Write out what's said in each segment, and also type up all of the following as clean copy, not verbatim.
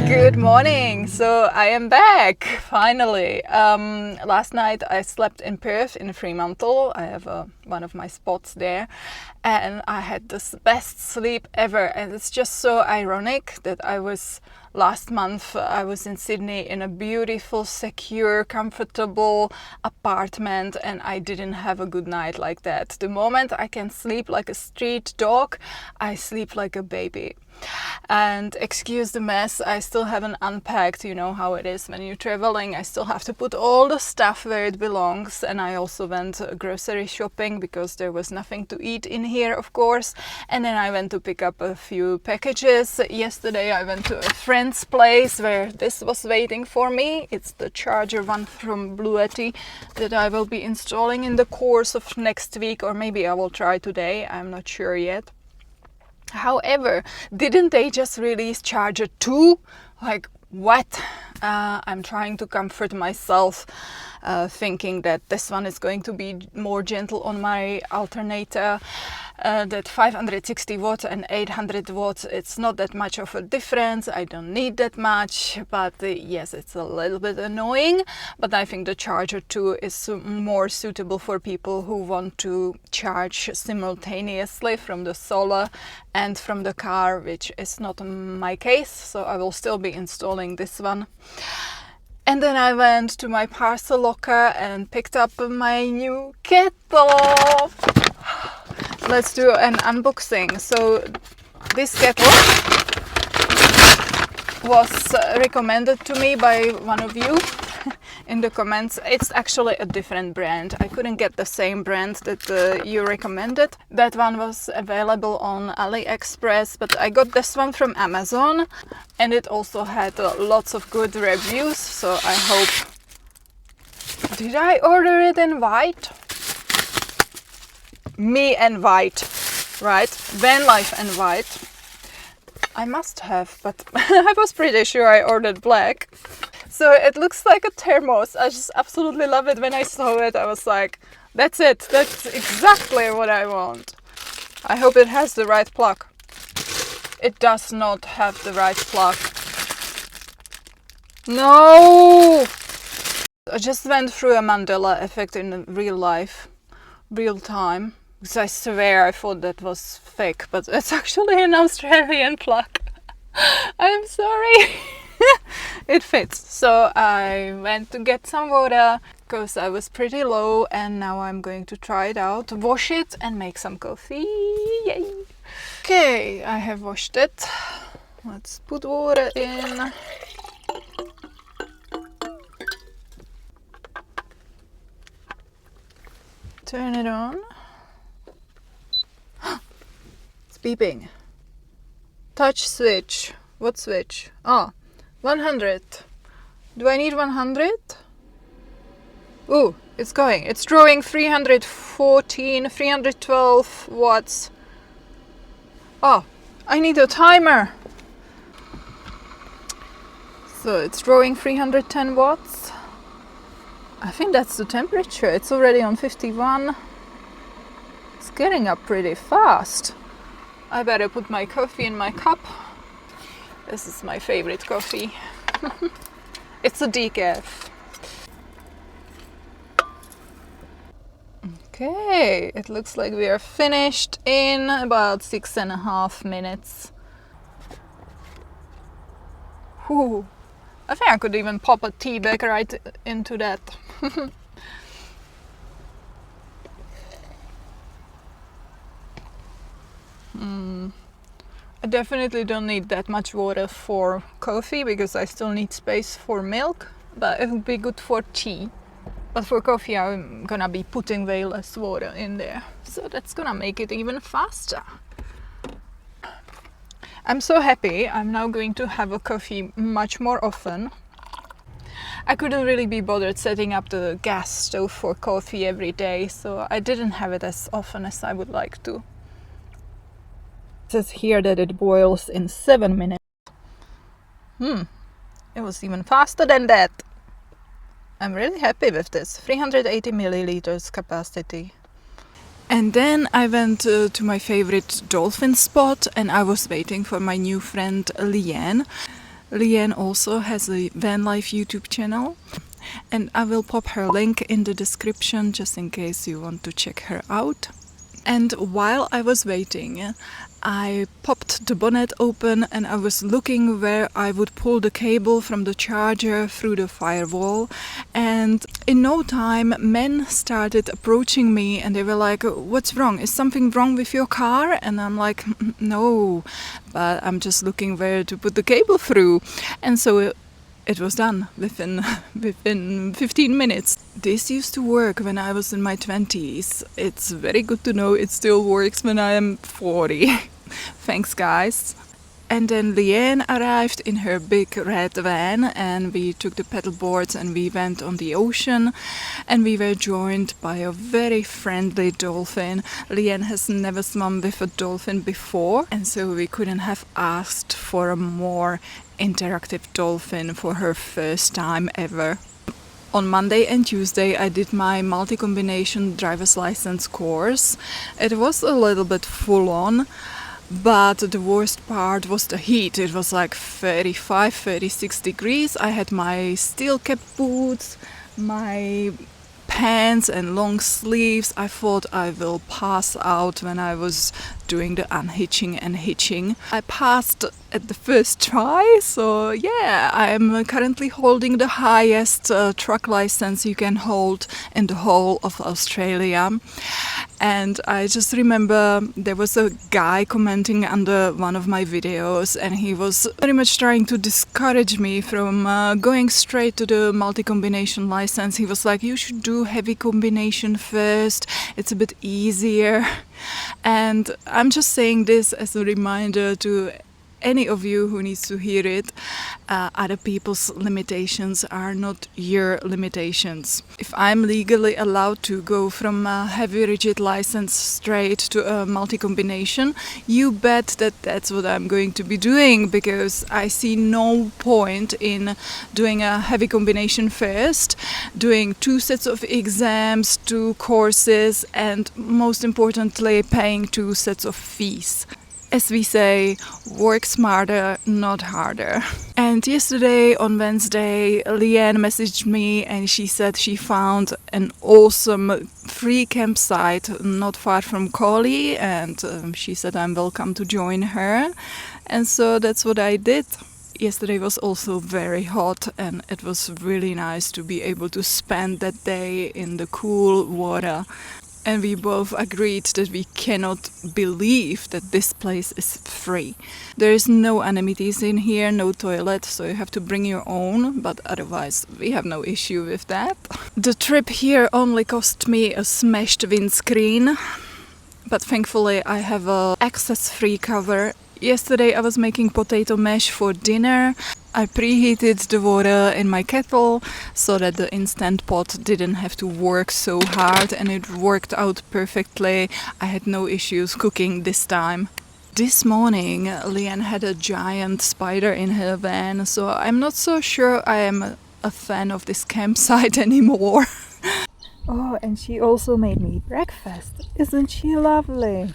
Good morning. So I am back finally. Last night I slept in Perth in Fremantle. I have one of my spots there, and I had the best sleep ever. And it's just so ironic that last month I was in Sydney in a beautiful, secure, comfortable apartment, and I didn't have a good night like that. The moment I can sleep like a street dog, I sleep like a baby. And excuse the mess, I still haven't unpacked. You know how it is when you're traveling. I still have to put all the stuff where it belongs, and I also went grocery shopping because there was nothing to eat in here, of course. And then I went to pick up a few packages. Yesterday I went to a friend's place where this was waiting for me. It's the charger one from Bluetti that I will be installing in the course of next week, or maybe I will try today, I'm not sure yet. However, didn't they just release Charger 2? Like, what? I'm trying to comfort myself, thinking that this one is going to be more gentle on my alternator. That 560 watts and 800 watts, it's not that much of a difference. I don't need that much, but yes, it's a little bit annoying. But I think the Charger 2 is more suitable for people who want to charge simultaneously from the solar and from the car, which is not my case. So I will still be installing this one. And then I went to my parcel locker and picked up my new kettle. Let's do an unboxing. So this kettle was recommended to me by one of you in the comments. It's actually a different brand. I couldn't get the same brand that you recommended. That one was available on AliExpress, but I got this one from Amazon, and it also had lots of good reviews, so I hope... Did I order it in white? Me and white, right? VanLife and white. I must have, but I was pretty sure I ordered black. So it looks like a thermos. I just absolutely love it. When I saw it, I was like, that's it. That's exactly what I want. I hope it has the right plug. It does not have the right plug. No! I just went through a Mandela effect in real life, real time. Because I swear I thought that was fake, but it's actually an Australian plug. I'm sorry. It fits. So I went to get some water because I was pretty low, and now I'm going to try it out, wash it and make some coffee. Yay! Okay, I have washed it. Let's put water in. Turn it on. It's beeping. Touch switch. What switch? Oh, 100. Do I need 100? Ooh, it's going. It's drawing 314, 312 watts. Oh, I need a timer. So it's drawing 310 watts. I think that's the temperature. It's already on 51. It's getting up pretty fast. I better put my coffee in my cup. This is my favorite coffee. It's a decaf. Okay, it looks like we are finished in about 6.5 minutes. Whew. I think I could even pop a tea bag right into that. I definitely don't need that much water for coffee because I still need space for milk, but it would be good for tea. But for coffee I'm gonna be putting way less water in there, so that's gonna make it even faster. I'm so happy. I'm now going to have a coffee much more often. I couldn't really be bothered setting up the gas stove for coffee every day, so I didn't have it as often as I would like to. It says here that it boils in 7 minutes. It was even faster than that. I'm really happy with this. 380 milliliters capacity. And then I went to my favorite dolphin spot, and I was waiting for my new friend Leanne. Leanne also has a VanLife YouTube channel, and I will pop her link in the description just in case you want to check her out. And while I was waiting, I popped the bonnet open and I was looking where I would pull the cable from the charger through the firewall, and in no time men started approaching me and they were like, "What's wrong? Is something wrong with your car?" And I'm like, "No, but I'm just looking where to put the cable through." And so it was done within 15 minutes. This used to work when I was in my 20s. It's very good to know it still works when I am 40. Thanks, guys. And then Leanne arrived in her big red van, and we took the paddleboards and we went on the ocean, and we were joined by a very friendly dolphin. Leanne has never swum with a dolphin before, and so we couldn't have asked for a more interactive dolphin for her first time ever. On Monday and Tuesday I did my multi-combination driver's license course. It was a little bit full on, but the worst part was the heat. It was like 35, 36 degrees. I had my steel cap boots, my pants and long sleeves. I thought I will pass out when I was doing the unhitching and hitching. I passed at the first try, so yeah, I'm currently holding the highest truck license you can hold in the whole of Australia. And I just remember there was a guy commenting under one of my videos, and he was very much trying to discourage me from going straight to the multi-combination license. He was like, "You should do heavy combination first, it's a bit easier." And I'm just saying this as a reminder to any of you who needs to hear it. Other people's limitations are not your limitations. If I'm legally allowed to go from a heavy rigid license straight to a multi-combination, you bet that that's what I'm going to be doing, because I see no point in doing a heavy combination first, doing 2 sets of exams, 2 courses, and most importantly paying 2 sets of fees. As we say, work smarter, not harder. And yesterday on Wednesday, Leanne messaged me and she said she found an awesome free campsite not far from Collie, and she said I'm welcome to join her. And so that's what I did. Yesterday was also very hot, and it was really nice to be able to spend that day in the cool water. And we both agreed that we cannot believe that this place is free. There is no amenities in here, no toilet, so you have to bring your own, but otherwise we have no issue with that. The trip here only cost me a smashed windscreen, but thankfully I have a access-free cover. Yesterday I was making potato mash for dinner. I preheated the water in my kettle so that the instant pot didn't have to work so hard, and it worked out perfectly. I had no issues cooking this time. This morning Leanne had a giant spider in her van, so I'm not so sure I am a fan of this campsite anymore. Oh, and she also made me breakfast. Isn't she lovely?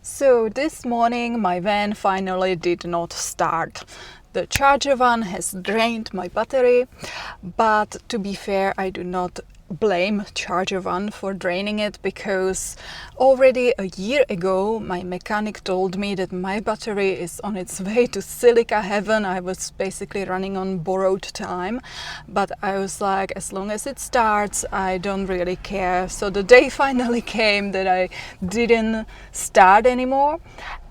So this morning my van finally did not start. The charger one has drained my battery, but to be fair, I do not blame Charger One for draining it, because already a year ago my mechanic told me that my battery is on its way to silica heaven. I was basically running on borrowed time, but I was like, as long as it starts, I don't really care. So the day finally came that I didn't start anymore.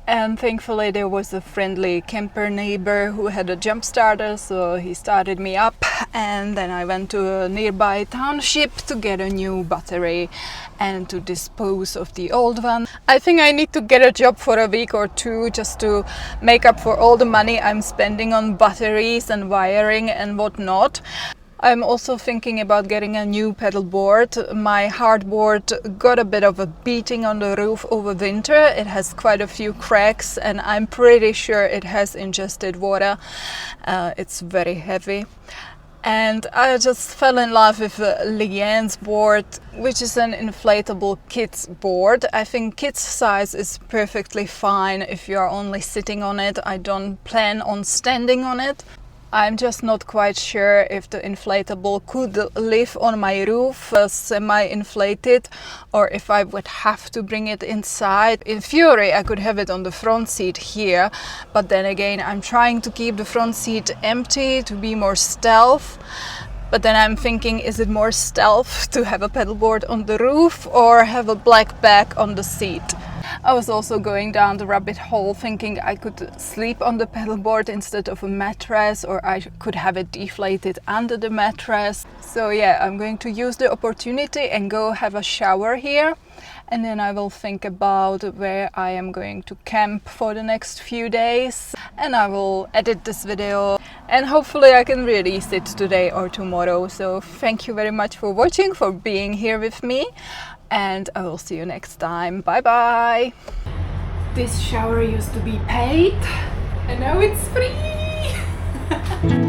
And thankfully there was a friendly camper neighbor who had a jump starter, so he started me up, and then I went to a nearby township to get a new battery and to dispose of the old one. I think I need to get a job for a week or two just to make up for all the money I'm spending on batteries and wiring and whatnot. I'm also thinking about getting a new paddleboard. My hardboard got a bit of a beating on the roof over winter. It has quite a few cracks, and I'm pretty sure it has ingested water. It's very heavy. and I just fell in love with Leanne's board, which is an inflatable kids board. I think kids size is perfectly fine if you are only sitting on it. I don't plan on standing on it. I'm just not quite sure if the inflatable could live on my roof semi-inflated, or if I would have to bring it inside. In theory, I could have it on the front seat here, but then again, I'm trying to keep the front seat empty to be more stealth. But then I'm thinking, is it more stealth to have a paddleboard on the roof or have a black bag on the seat? I was also going down the rabbit hole thinking I could sleep on the paddleboard instead of a mattress, or I could have it deflated under the mattress. So yeah, I'm going to use the opportunity and go have a shower here, and then I will think about where I am going to camp for the next few days, and I will edit this video and hopefully I can release it today or tomorrow. So thank you very much for watching, for being here with me, and I will see you next time. Bye bye. This shower used to be paid and now it's free.